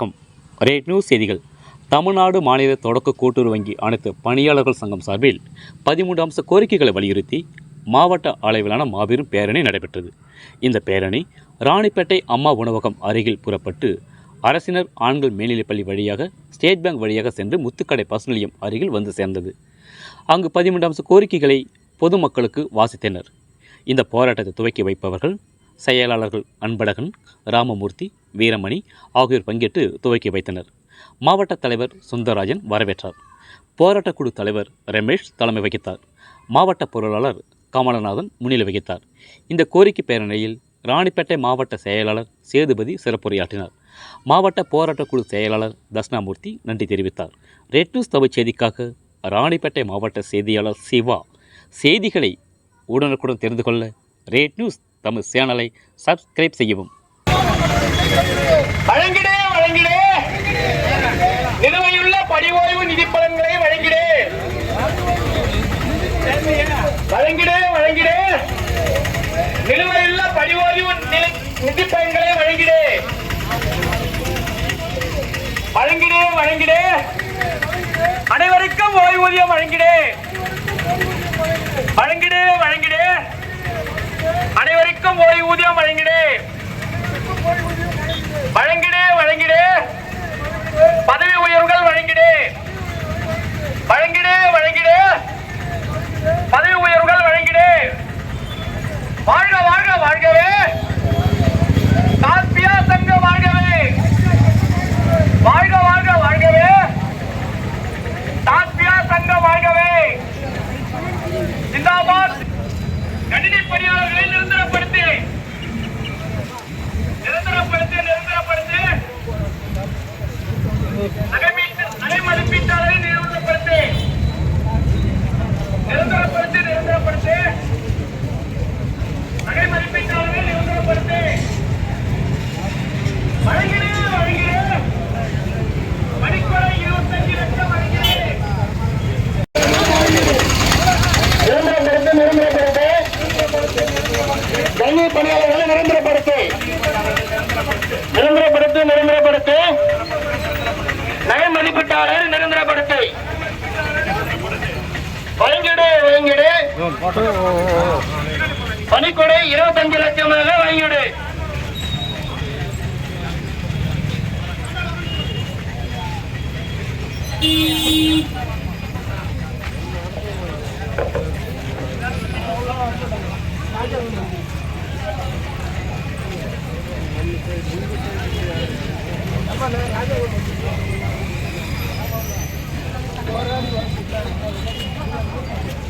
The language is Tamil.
வணக்கம். ரேட் நியூஸ் செய்திகள். தமிழ்நாடு மாநில தொடக்க கூட்டுறவு வங்கி அனைத்து பணியாளர்கள் சங்கம் சார்பில் 13 அம்ச கோரிக்கைகளை வலியுறுத்தி மாவட்ட அளவிலான மாபெரும் பேரணி நடைபெற்றது. இந்த பேரணி ராணிப்பேட்டை அம்மா உணவகம் அருகில் புறப்பட்டு அரசினர் ஆண்கள் மேல்நிலைப்பள்ளி வழியாக ஸ்டேட் பேங்க் வழியாக சென்று முத்துக்கடை பஸ் நிலையம் அருகில் வந்து சேர்ந்தது. அங்கு 13 அம்ச கோரிக்கைகளை பொதுமக்களுக்கு வாசித்தனர். இந்த போராட்டத்தை துவக்கி வைப்பவர்கள் செயலாளர்கள் அன்பழகன், ராமமூர்த்தி, வீரமணி ஆகியோர் பங்கேற்று துவக்கி வைத்தனர். மாவட்ட தலைவர் சுந்தரராஜன் வரவேற்றார். போராட்டக்குழு தலைவர் ரமேஷ் தலைமை வகித்தார். மாவட்ட பொருளாளர் கமலநாதன் முன்னிலை வகித்தார். இந்த கோரிக்கை பேரணியில் ராணிப்பேட்டை மாவட்ட செயலாளர் சேதுபதி சிறப்புரையாற்றினார். மாவட்ட போராட்டக்குழு செயலாளர் தட்சிணாமூர்த்தி நன்றி தெரிவித்தார். ரெட் நியூஸ் தமிழ் செய்திக்காக ராணிப்பேட்டை மாவட்ட செய்தியாளர் சிவா. செய்திகளை உடனுக்குடன் தெரிந்து கொள்ள ரேட் நியூஸ் தமிழ் சேனலை சப்ஸ்கிரைப் செய்யவும். வழங்கிடே வழங்கிடே நிலுவையுள்ள படிவோய்வு நிதி பலன்களை வழங்கிடே வழங்கிடே வழங்கிடே நிலுவையுள்ள படிவோய்வு நிதி பலன்களை வழங்கிடே வழங்கிடே வழங்கிடே அனைவருக்கும் ஓய்வூதியம் வழங்கிடே வழங்கிடே வழங்கிடே அனைவருக்கும் ஓய்வூதியம் வழங்கிடே வழங்கிடே வழங்கிடே பதவி உயர்வுகள் வழங்கிடே வழங்கிடே வழங்கிடே பதவி உயர்வுகள் வழங்கிடே வாழ்க வாழ்க வாழ்கவே காப்பியா சங்க வாழ்கவே வாழ்க வாழ்க வாழ்கவே காப்பியா சங்க வாழ்கவே ஜிந்தாபாத். கணினி பணியாளர்களை நிரந்தரப்படுத்தி நகை மதிப்பீட்டாளரை நிறுவனப்படுத்தி நகை மதிப்பீட்டாளரை நிறுவனப்படுத்தி வழங்கினே வழங்கினே மணிக்கொலை 25 லட்சம் வழங்கினே கல்வி பணியாளர்களை நிரந்தரப்படுத்தி நகை மதிப்பீட்டாளர் நிரந்தரப்படுத்தி வழங்கிடு வழங்கிடு பணிக்கொடை 25 லட்சமாக வழங்கிடு. Apa